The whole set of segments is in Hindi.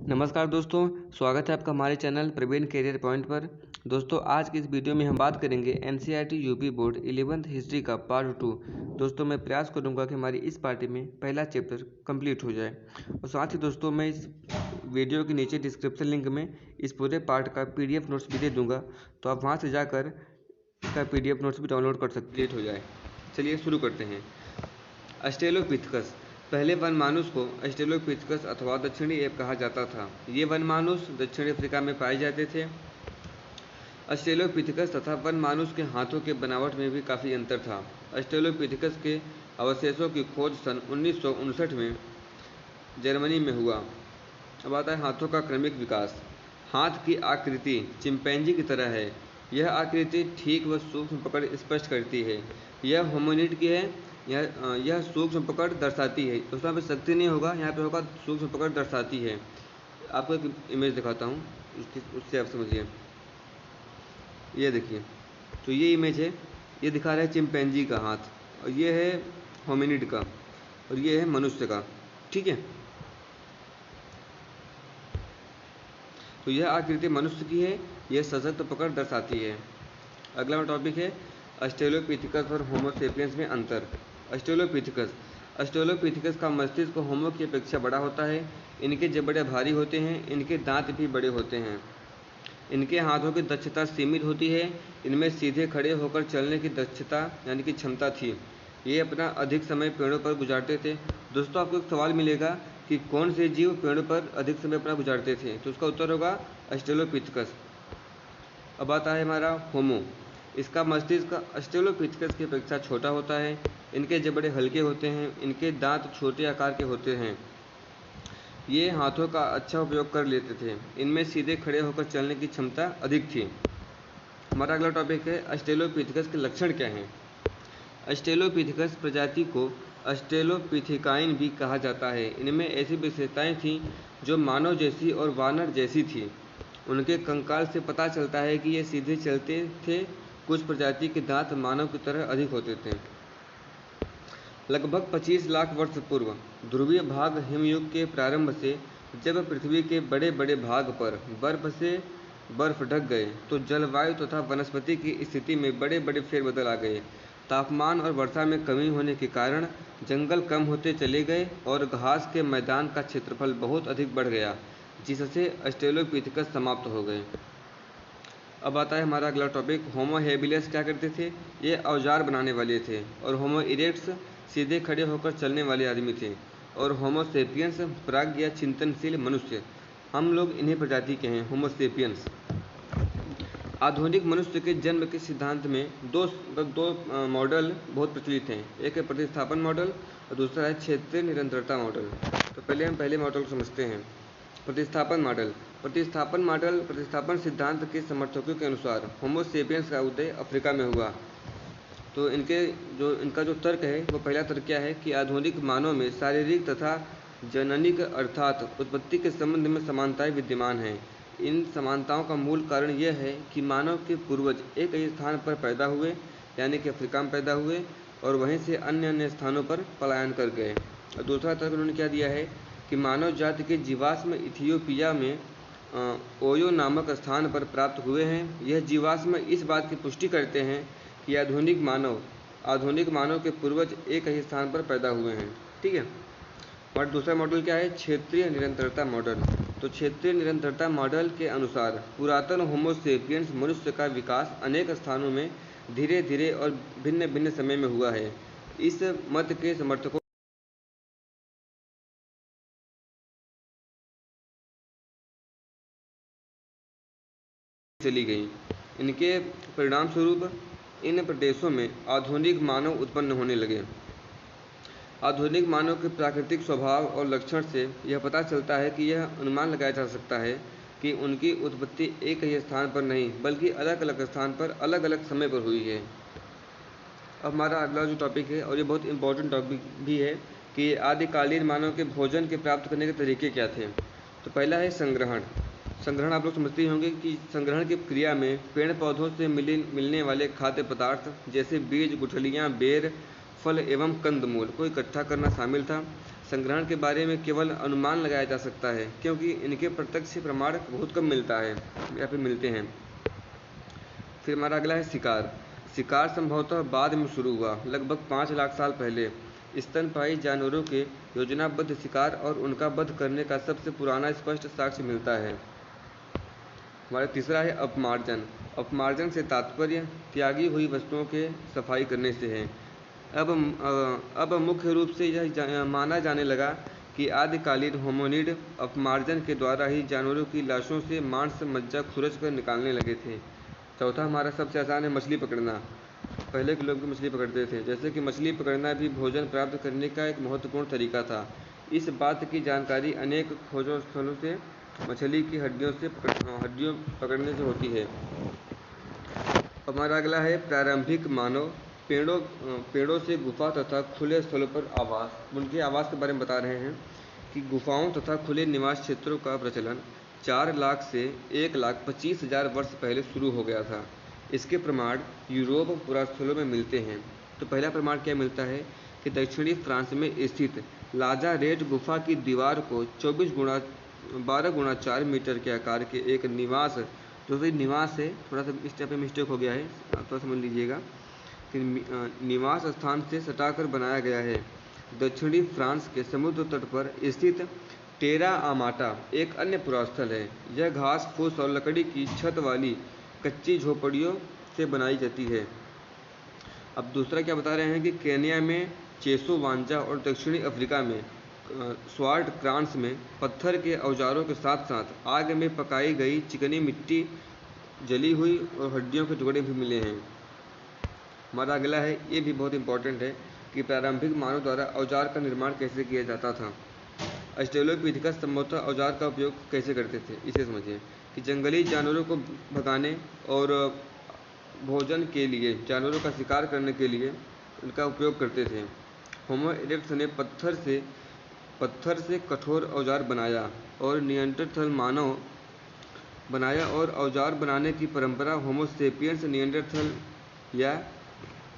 नमस्कार दोस्तों, स्वागत है आपका हमारे चैनल प्रवीण करियर पॉइंट पर। दोस्तों आज की इस वीडियो में हम बात करेंगे NCERT UP board 11th history का पार्ट 2। दोस्तों मैं प्रयास करूंगा कि हमारी इस पार्टी में पहला चैप्टर कंप्लीट हो जाए और साथ ही दोस्तों मैं इस वीडियो के नीचे डिस्क्रिप्शन लिंक में इस पूरे पार्ट का PDF नोट्स भी दे दूँगा, तो आप वहाँ से जाकर इसका PDF नोट्स भी डाउनलोड कर सकते हो जाए। चलिए शुरू करते हैं। ऑस्ट्रेलोपिथेकस। पहले वनमानुष को ऑस्ट्रेलोपिथेकस अथवा दक्षिणी एप कहा जाता था। ये वनमानुष दक्षिण अफ्रीका में पाए जाते थे। ऑस्ट्रेलोपिथेकस तथा वनमानुष के हाथों के बनावट में भी काफ़ी अंतर था। ऑस्ट्रेलोपिथेकस के अवशेषों की खोज सन 1959 में जर्मनी में हुआ। अब आता है हाथों का क्रमिक विकास। हाथ की आकृति चिंपैंजी की तरह है। यह आकृति ठीक व सूक्ष्म पकड़ स्पष्ट करती है। यह होमिनिड की है। यह सूक्ष्म पकड़ दर्शाती है। उसमें पे शक्ति नहीं होगा, यहाँ पे होगा सूक्ष्म पकड़ दर्शाती है। आपको एक इमेज दिखाता हूँ, उससे आप समझिए। ये देखिए, तो ये इमेज है, ये दिखा रहा है चिंपैंजी का हाथ, और ये है होमिनिड का, और ये है मनुष्य का। ठीक है, तो यह आकृति मनुष्य की है। यह सशक्त पकड़ दर्शाती है। अगला टॉपिक है ऑस्ट्रेलोपिथेकस और होमो सेपियंस में अंतर। ऑस्ट्रेलोपिथेकस का मस्तिष्क होमो की अपेक्षा बड़ा होता है। इनके जबड़े भारी होते हैं। इनके दांत भी बड़े होते हैं। इनके हाथों की दक्षता सीमित होती है। इनमें सीधे खड़े होकर चलने की दक्षता यानी कि क्षमता थी। ये अपना अधिक समय पेड़ों पर गुजारते थे। दोस्तों आपको एक सवाल मिलेगा कि कौन से जीव पेड़ों पर अधिक समय अपना गुजारते थे, तो उसका उत्तर होगा ऑस्ट्रेलोपिथेकस। अब आता है हमारा होमो। इसका मस्तिष्क ऑस्ट्रेलोपिथेकस की अपेक्षा छोटा होता है। इनके जबड़े हल्के होते हैं। इनके दांत छोटे आकार के होते हैं। ये हाथों का अच्छा उपयोग कर लेते थे। इनमें सीधे खड़े होकर चलने की क्षमता अधिक थी। हमारा अगला टॉपिक है ऑस्ट्रेलोपिथेकस के लक्षण क्या हैं। ऑस्ट्रेलोपिथेकस प्रजाति को ऑस्ट्रेलोपिथेकाइन भी कहा जाता है। इनमें ऐसी विशेषताएं थीं जो मानव जैसी और वानर जैसी थी। उनके कंकाल से पता चलता है कि ये सीधे चलते थे। कुछ प्रजाति के दांत मानव की तरह अधिक होते थे। लगभग 25 लाख वर्ष पूर्व ध्रुवीय भाग हिमयुग के प्रारंभ से जब पृथ्वी के बड़े बड़े भाग पर बर्फ ढक गए तो जलवायु तथा वनस्पति की स्थिति में बड़े बड़े फेरबदल आ गए। तापमान और वर्षा में कमी होने के कारण जंगल कम होते चले गए और घास के मैदान का क्षेत्रफल बहुत अधिक बढ़ गया, जिससे ऑस्ट्रेलोपिथेकस समाप्त हो गए। अब आता है हमारा अगला टॉपिक होमो हेबिलिस क्या करते थे। ये औजार बनाने वाले थे। और होमो इरेक्ट्स सीधे खड़े होकर चलने वाले आदमी थे। और होमो सेपियंस प्राज्ञ या चिंतनशील मनुष्य। हम लोग इन्हीं प्रजाति के हैं, होमो सेपियंस। आधुनिक मनुष्य के जन्म के सिद्धांत में दो मॉडल बहुत प्रचलित हैं। एक है प्रतिस्थापन मॉडल और दूसरा है क्षेत्रीय निरंतरता मॉडल। तो पहले हम पहले मॉडल को समझते हैं। प्रतिस्थापन मॉडल। प्रतिस्थापन सिद्धांत के समर्थकों के अनुसार होमो सेपियंस का उदय अफ्रीका में हुआ। तो इनका जो तर्क है वो पहला तर्क क्या है कि आधुनिक मानव में शारीरिक तथा जननिक अर्थात उत्पत्ति के संबंध में समानताएं विद्यमान हैं। इन समानताओं का मूल कारण यह है कि मानव के पूर्वज एक ही स्थान पर पैदा हुए, यानी कि अफ्रीका में पैदा हुए, और वहीं से अन्य स्थानों पर पलायन कर गए। और दूसरा तर्क उन्होंने क्या दिया है कि मानव जाति के जीवाश्म इथियोपिया में ओयो नामक स्थान पर प्राप्त हुए हैं। यह जीवाश्म इस बात की पुष्टि करते हैं कि आधुनिक मानव के पूर्वज एक ही स्थान पर पैदा हुए हैं। ठीक है। और दूसरा मॉडल क्या है, क्षेत्रीय निरंतरता मॉडल। तो क्षेत्रीय निरंतरता मॉडल के अनुसार पुरातन होमो सेपियंस मनुष्य का विकास अनेक स्थानों में धीरे धीरे और भिन्न भिन्न समय में हुआ है। इस मत के समर्थकों चली गई। इनके परिणाम स्वरूप इन प्रदेशों में आधुनिक मानव उत्पन्न होने लगे। आधुनिक मानव के प्राकृतिक स्वभाव और लक्षण से यह पता चलता है कि यह अनुमान लगाया जा सकता है कि उनकी उत्पत्ति एक ही स्थान पर नहीं बल्कि अलग अलग स्थान पर अलग अलग समय पर हुई है। अब हमारा अगला जो टॉपिक है, और ये बहुत इंपॉर्टेंट टॉपिक भी है, कि आदिकालीन मानव के भोजन के प्राप्त करने के तरीके क्या थे। तो पहला है संग्रहण। आप लोग समझते ही होंगे कि संग्रहण की क्रिया में पेड़ पौधों से मिलने वाले खाद्य पदार्थ जैसे बीज, गुठलियाँ, बेर, फल एवं कंदमूल को इकट्ठा करना शामिल था। संग्रहण के बारे में केवल अनुमान लगाया जा सकता है, क्योंकि इनके प्रत्यक्ष प्रमाण बहुत कम मिलता है या फिर मिलते हैं। फिर हमारा अगला है शिकार। शिकार संभवतः बाद में शुरू हुआ, लगभग 5 लाख साल पहले। स्तनपायी जानवरों के योजनाबद्ध शिकार और उनका वध करने का सबसे पुराना स्पष्ट साक्ष्य मिलता है। हमारा तीसरा है अपमार्जन। अपमार्जन से तात्पर्य त्यागी हुई वस्तुओं के सफाई करने से है। अब मुख्य रूप से यह माना जाने लगा कि आदिकालीन होमिनिड अपमार्जन के द्वारा ही जानवरों की लाशों से मांस मज्जा खुरच कर निकालने लगे थे। चौथा हमारा सबसे आसान है मछली पकड़ना। पहले के लोग भी मछली पकड़ते थे, जैसे कि मछली पकड़ना भी भोजन प्राप्त करने का एक महत्वपूर्ण तरीका था। इस बात की जानकारी अनेक खोजों स्थलों से मछली की हड्डियों पकड़ने से होती है। हमारा अगला है प्रारंभिक मानव। पेड़ों से गुफा तथा खुले स्थलों पर आवास। उनके आवास के बारे में बता रहे हैं कि गुफाओं तथा खुले निवास क्षेत्रों का प्रचलन 4 लाख से 1,25,000 वर्ष पहले शुरू हो गया था। इसके प्रमाण यूरोप पुरास्थलों में मिलते हैं। तो पहला प्रमाण क्या मिलता है कि दक्षिणी फ्रांस में स्थित लाजारेट गुफा की दीवार को 12 × 4 मीटर के आकार के एक निवास, जो कि निवास है, थोड़ा सा इस टाइप में मिस्टेक हो गया है, तो समझ लीजिएगा कि निवास स्थान से सटाकर बनाया गया है। दक्षिणी फ्रांस के समुद्र तट पर स्थित टेरा आमाटा एक अन्य पुरास्थल है। यह घास फूस और लकड़ी की छत वाली कच्ची झोपड़ियों से बनाई जाती है। अब दूसरा क्या बता रहे हैं कि केन्या में चेसो वांजा और दक्षिणी अफ्रीका में स्वार्ट क्रांस में पत्थर के औजारों के साथ साथ आग में पकाई गई चिकनी मिट्टी, जली हुई और हड्डियों के टुकड़े भी मिले हैं। हमारा अगला है, ये भी बहुत इंपॉर्टेंट है कि प्रारंभिक मानव द्वारा औजार का निर्माण कैसे किया जाता था। ऑस्ट्रेलोपिथेकस संभवतः औजार का उपयोग कैसे करते थे, इसे समझिए कि जंगली जानवरों को भगाने और भोजन के लिए, जानवरों का शिकार करने के लिए इनका उपयोग करते थे। होमो इरेक्टस ने पत्थर से कठोर औजार बनाया और निएंडरथल मानव बनाया, और औजार बनाने की परंपरा होमो सेपियंस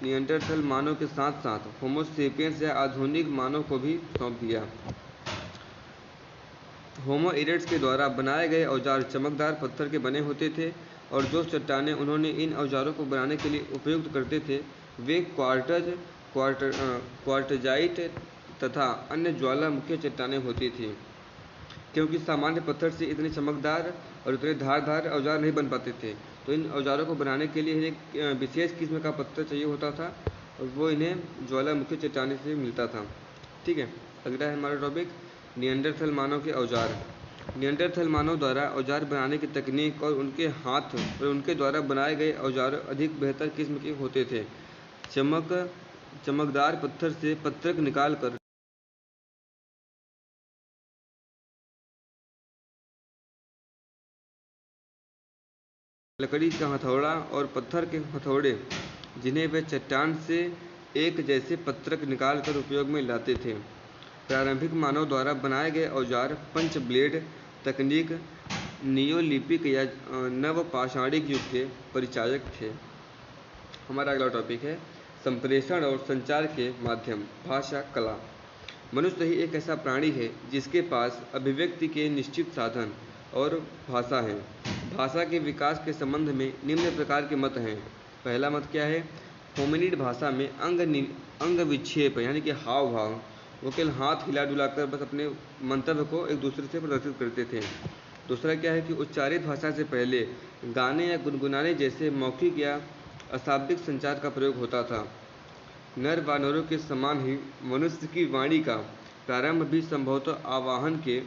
निएंडरथल मानव के साथ साथ होमो सेपियंस या आधुनिक मानव को भी सौंप दिया। होमो इरेक्टस के द्वारा बनाए गए औजार चमकदार पत्थर के बने होते थे, और जो चट्टानें उन्होंने इन औजारों को बनाने के लिए उपयोग करते थे वे क्वार्टजाइट तथा अन्य ज्वालामुखी चट्टानें होती थी, क्योंकि सामान्य पत्थर से इतने चमकदार और इतने धारदार औजार नहीं बन पाते थे। तो इन औजारों को बनाने के लिए एक विशेष किस्म का पत्थर चाहिए होता था, और वो इन्हें ज्वालामुखी चट्टाने से मिलता था। ठीक है, अगला है हमारा टॉपिक निएंडरथल मानव के औजार। निएंडरथल मानव द्वारा औजार बनाने की तकनीक और उनके हाथ और उनके द्वारा बनाए गए औजार अधिक बेहतर किस्म के होते थे। चमकदार पत्थर से पत्रक निकालकर लकड़ी का हथौड़ा और पत्थर के हथौड़े, जिन्हें वे चट्टान से एक जैसे पत्रक निकालकर उपयोग में लाते थे। प्रारंभिक मानव द्वारा बनाए गए औजार पंच ब्लेड तकनीक नियोलिथिक या नवपाषाणिक युग के परिचायक थे। हमारा अगला टॉपिक है संप्रेषण और संचार के माध्यम, भाषा कला। मनुष्य ही एक ऐसा प्राणी है जिसके पास अभिव्यक्ति के निश्चित साधन और भाषा है। भाषा के विकास के संबंध में निम्न प्रकार के मत हैं। पहला मत क्या है? होमिनिड भाषा में अंग विक्षेप यानी कि हाव भाव, वो केवल हाथ हिला डुलाकर बस अपने मंतव्य को एक दूसरे से प्रदर्शित करते थे। दूसरा क्या है कि उच्चारित भाषा से पहले गाने या गुनगुनाने जैसे मौखिक या अशाब्दिक संचार का प्रयोग होता था। नर वानरों के समान ही मनुष्य की वाणी का प्रारंभ भी संभवतः आवाहन के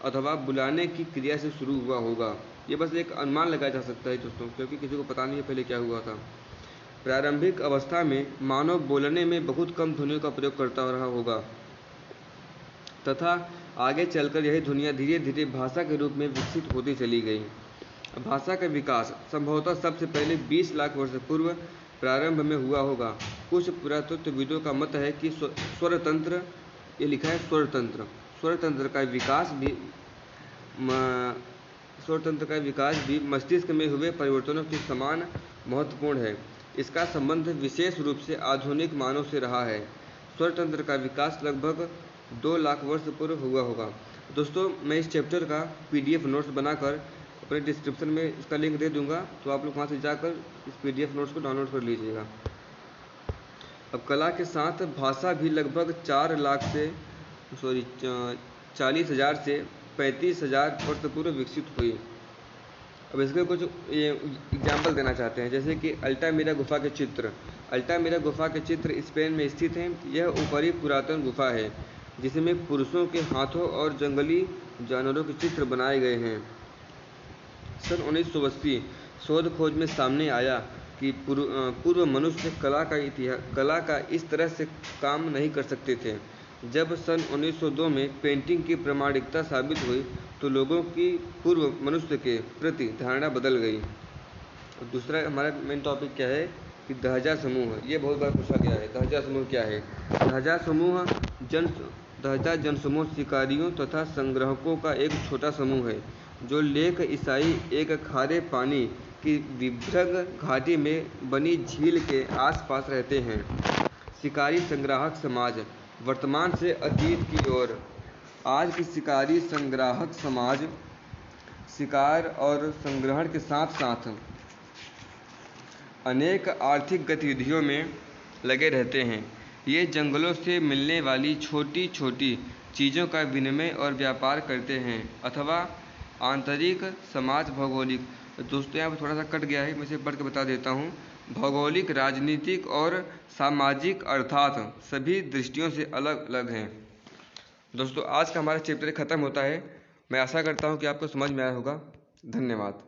अथवा बुलाने की क्रिया से शुरू हुआ होगा। ये बस एक अनुमान लगाया जा सकता है दोस्तों, क्योंकि किसी को पता नहीं है पहले क्या हुआ था। प्रारंभिक अवस्था में मानव बोलने में बहुत कम ध्वनियों का प्रयोग करता रहा होगा, तथा आगे चलकर यही ध्वनियाँ धीरे धीरे भाषा के रूप में विकसित होती चली गई। भाषा का विकास संभवतः सबसे पहले 20 लाख वर्ष पूर्व प्रारंभ में हुआ होगा। कुछ पुरातत्वविदों का मत है कि स्वरतंत्र, ये लिखा है स्वरतंत्र का विकास भी मस्तिष्क में हुए परिवर्तनों के समान महत्वपूर्ण है। इसका संबंध विशेष रूप से आधुनिक मानव से रहा है। स्वरतंत्र का विकास लगभग 2 लाख वर्ष पूर्व हुआ होगा। दोस्तों मैं इस चैप्टर का PDF नोट्स बनाकर अपने डिस्क्रिप्शन में इसका लिंक दे दूंगा, तो आप लोग वहाँ से जाकर इस PDF नोट्स को डाउनलोड कर लीजिएगा। अब कला के साथ भाषा भी लगभग 40,000 से 35,000 वर्ष पूर्व विकसित हुई। अब इसके कुछ एग्जाम्पल देना चाहते हैं, जैसे कि अल्टामिरा गुफा के चित्र। अल्टामिरा गुफा के चित्र स्पेन में स्थित हैं। यह ऊपरी पुरातन गुफा है जिसमें पुरुषों के हाथों और जंगली जानवरों के चित्र बनाए गए हैं। सन 1980 शोध खोज में सामने आया कि पूर्व मनुष्य कला का इस तरह से काम नहीं कर सकते थे। जब सन 1902 में पेंटिंग की प्रामाणिकता साबित हुई तो लोगों की पूर्व मनुष्य के प्रति धारणा बदल गई। दूसरा हमारा मेन टॉपिक क्या है कि दहजा समूह। ये बहुत बार पूछा गया है, दहजा समूह क्या है। दहजा जनसमूह शिकारियों तथा संग्राहकों का एक छोटा समूह है जो लेक ईसाई एक खारे पानी की विभ्रग घाटी में बनी झील के आसपास रहते हैं। शिकारी संग्राहक समाज वर्तमान से अतीत की ओर। आज की शिकारी संग्राहक समाज शिकार और संग्रहण के साथ साथ अनेक आर्थिक गतिविधियों में लगे रहते हैं। ये जंगलों से मिलने वाली छोटी छोटी चीज़ों का विनिमय और व्यापार करते हैं अथवा आंतरिक समाज भौगोलिक। दोस्तों यहाँ पर थोड़ा सा कट गया है, मैं इसे पढ़ के बता देता हूँ। भौगोलिक, राजनीतिक और सामाजिक अर्थात सभी दृष्टियों से अलग अलग हैं। दोस्तों आज का हमारा चैप्टर ख़त्म होता है। मैं आशा करता हूँ कि आपको समझ में आया होगा। धन्यवाद।